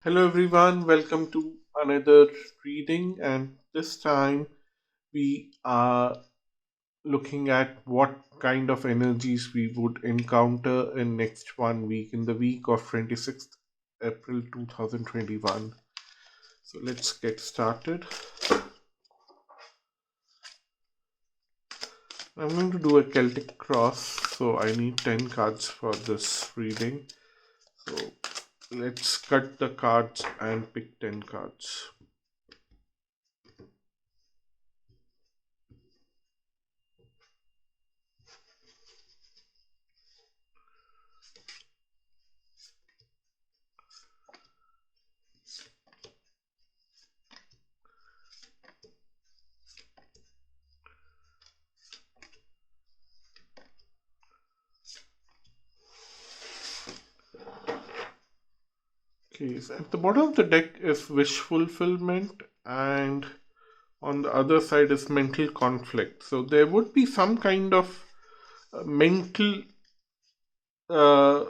Hello everyone, welcome to another reading, and this time we are looking at what kind of energies we would encounter in next 1 week, in the week of 26th April 2021. So let's get started. I'm going to do a Celtic cross, so I need 10 cards for this reading. So let's cut the cards and pick 10 cards. Okay, so at the bottom of the deck is wish fulfillment, and on the other side is mental conflict. So there would be some kind of mental uh,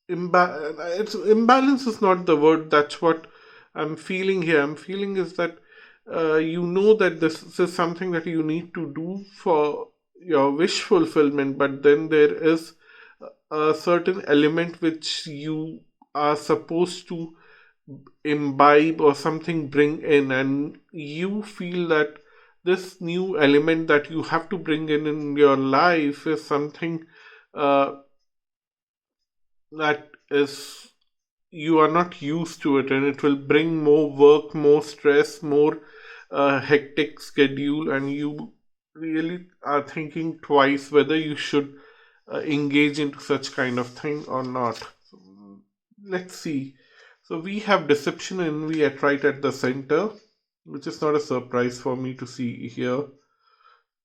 imbalance is not the word. That's what I'm feeling here. I'm feeling is that you know that this is something that you need to do for your wish fulfillment, but then there is a certain element which you are supposed to imbibe or something bring in, and you feel that this new element that you have to bring in your life is something uh, that is you are not used to it, and it will bring more work, more stress, more hectic schedule, and you really are thinking twice whether you should engage into such kind of thing or not. So, let's see. So we have deception and we are right at the center, which is not a surprise for me to see here,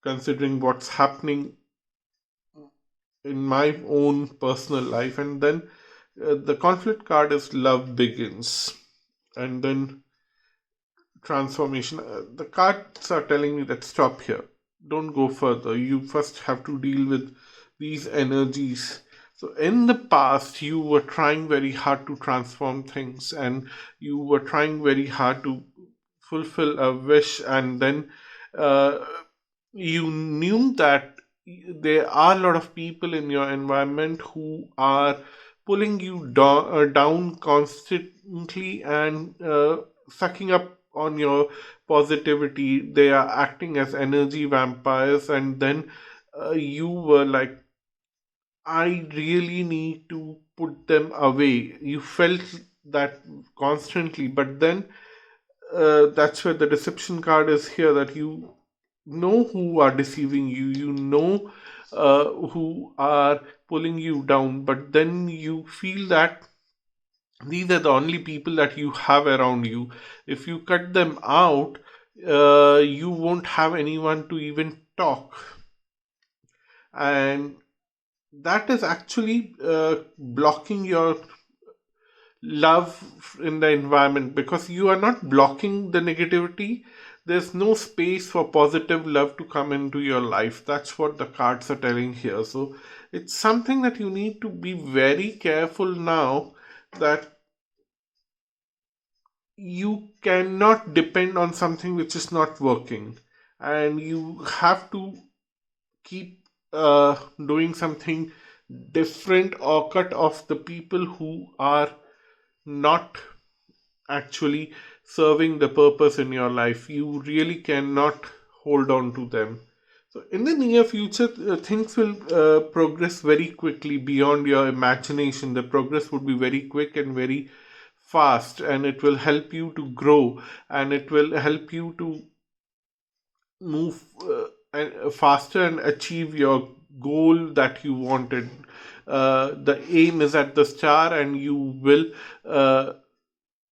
considering what's happening in my own personal life. And then the conflict card is love begins, and then transformation. The cards are telling me that stop here, don't go further. You first have to deal with these energies. So in the past you were trying very hard to transform things, and you were trying very hard to fulfill a wish, and then uh, you knew that there are a lot of people in your environment who are pulling you down constantly, and sucking up on your positivity. They are acting as energy vampires, and then you were like, I really need to put them away. You felt that constantly, but then that's where the deception card is here, that you know who are deceiving you, you know who are pulling you down, but then you feel that these are the only people that you have around you. If you cut them out, you won't have anyone to even talk, and that is actually blocking your love in the environment, because you are not blocking the negativity. There's no space for positive love to come into your life. That's what the cards are telling here. So it's something that you need to be very careful now, that you cannot depend on something which is not working, and you have to keep doing something different, or cut off the people who are not actually serving the purpose in your life. You really cannot hold on to them. So in the near future, things will progress very quickly beyond your imagination. The progress would be very quick and very fast, and it will help you to grow, and it will help you to move faster and achieve your goal that you wanted. The aim is at the star, and you will uh,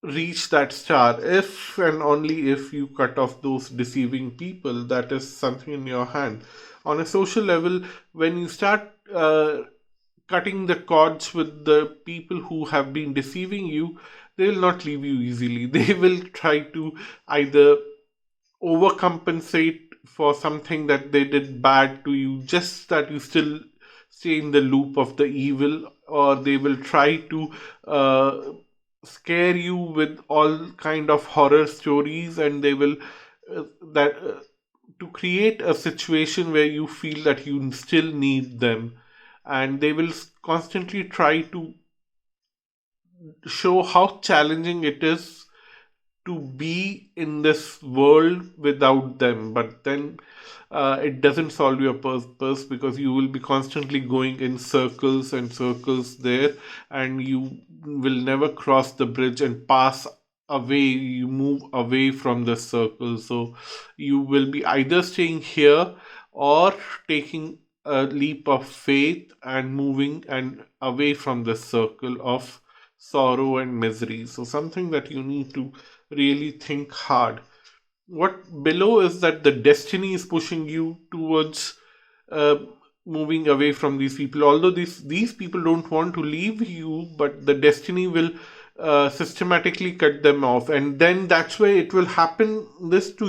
reach that star if and only if you cut off those deceiving people. That is something in your hand. On a social level, when you start cutting the cords with the people who have been deceiving you, they will not leave you easily. They will try to either overcompensate for something that they did bad to you, just that you still stay in the loop of the evil, or they will try to uh, scare you with all kind of horror stories, and they will that to create a situation where you feel that you still need them, and they will constantly try to show how challenging it is to be in this world without them. But then it doesn't solve your purpose, because you will be constantly going in circles and circles there, and you will never cross the bridge and pass away. You move away from the circle. So you will be either staying here or taking a leap of faith and moving and away from the circle of sorrow and misery. So something that you need to really think hard. What below is that the destiny is pushing you towards uh, moving away from these people. Although these people don't want to leave you, but the destiny will systematically cut them off, and then that's where it will happen. This to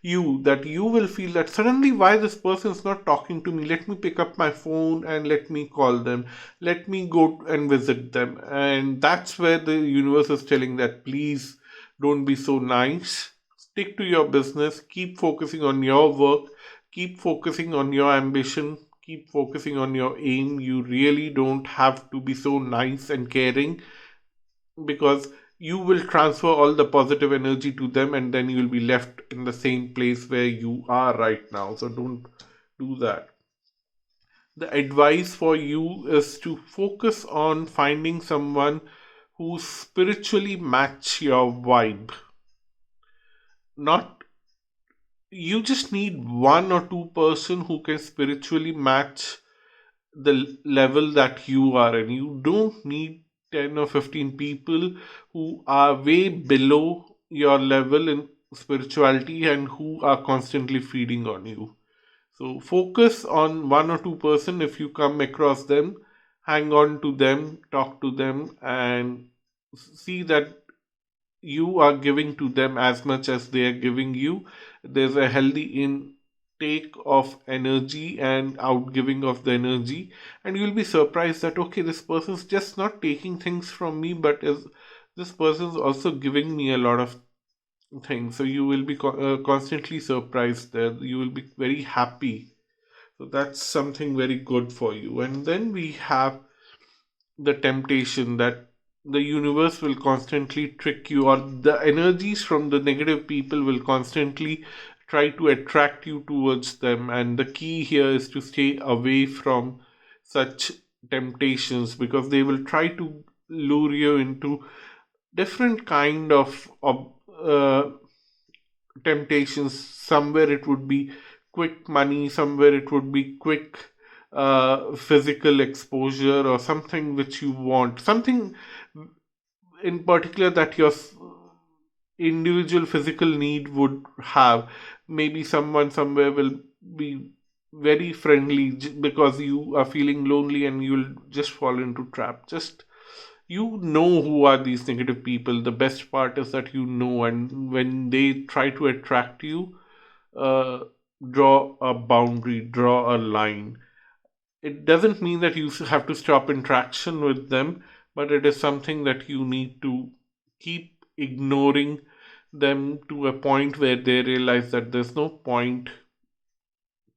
you, that you will feel that suddenly, why this person is not talking to me? Let me pick up my phone and let me call them. Let me go and visit them. And that's where the universe is telling that please don't be so nice. Stick to your business. Keep focusing on your work. Keep focusing on your ambition. Keep focusing on your aim. You really don't have to be so nice and caring, because you will transfer all the positive energy to them, and then you will be left in the same place where you are right now. So don't do that. The advice for you is to focus on finding someone who spiritually match your vibe. Not You just need one or two person who can spiritually match the level that you are in. You don't need 10 or 15 people who are way below your level in spirituality and who are constantly feeding on you. So focus on one or two person. If you come across them, hang on to them, talk to them, and see that you are giving to them as much as they are giving you. There's a healthy intake of energy and outgiving of the energy, and you'll be surprised that okay, this person's just not taking things from me, but is this person's also giving me a lot of things. So you will be constantly surprised there. You will be very happy. So that's something very good for you. And then we have the temptation that the universe will constantly trick you, or the energies from the negative people will constantly try to attract you towards them. And the key here is to stay away from such temptations, because they will try to lure you into different kind of temptations. Somewhere it would be quick money, somewhere it would be quick physical exposure, or something which you want, something in particular that your individual physical need would have. Maybe someone somewhere will be very friendly because you are feeling lonely, and you'll just fall into trap. Just you know who are these negative people. The best part is that you know, and when they try to attract you, uh, draw a boundary, draw a line. It doesn't mean that you have to stop interaction with them, but it is something that you need to keep ignoring them to a point where they realize that there's no point.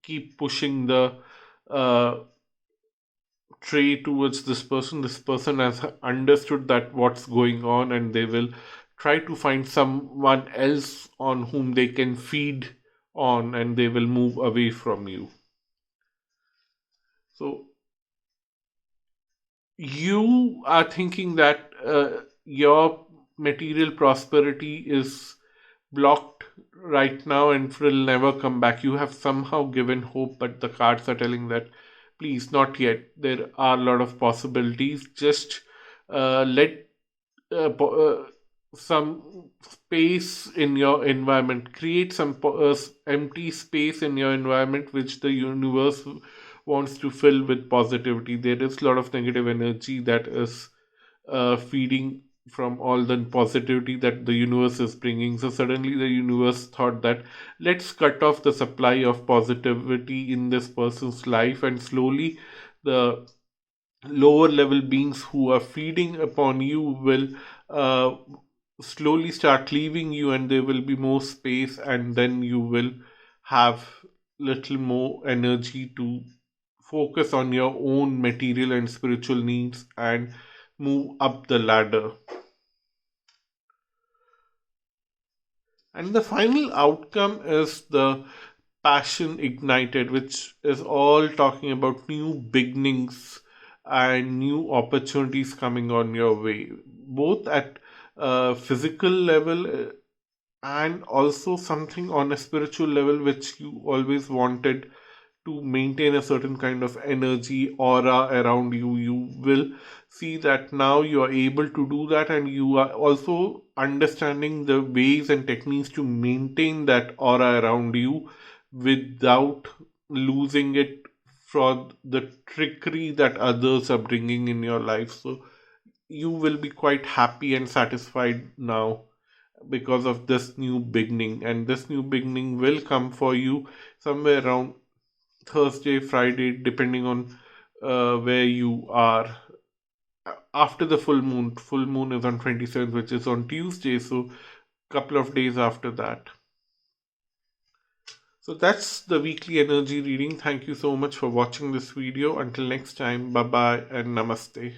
Keep pushing the uh, tray towards this person. This person has understood that what's going on, and they will try to find someone else on whom they can feed on, and they will move away from you. So you are thinking that your material prosperity is blocked right now and will never come back. You have somehow given hope, but the cards are telling that please, not yet. There are a lot of possibilities. Just let some space in your environment. Create some empty space in your environment, which the universe wants to fill with positivity. There is a lot of negative energy that is feeding from all the positivity that the universe is bringing. So suddenly the universe thought that let's cut off the supply of positivity in this person's life, and slowly the lower level beings who are feeding upon you will uh, slowly start leaving you, and there will be more space, and then you will have little more energy to focus on your own material and spiritual needs and move up the ladder. And the final outcome is the passion ignited, which is all talking about new beginnings and new opportunities coming on your way, both at physical level and also something on a spiritual level, which you always wanted to maintain a certain kind of energy aura around you. You will see that now you are able to do that, and you are also understanding the ways and techniques to maintain that aura around you without losing it for the trickery that others are bringing in your life. So you will be quite happy and satisfied now because of this new beginning, and this new beginning will come for you somewhere around Thursday, Friday, depending on where you are. After the full moon is on 27th, which is on Tuesday, so couple of days after that. So that's the weekly energy reading. Thank you so much for watching this video. Until next time, bye bye and namaste.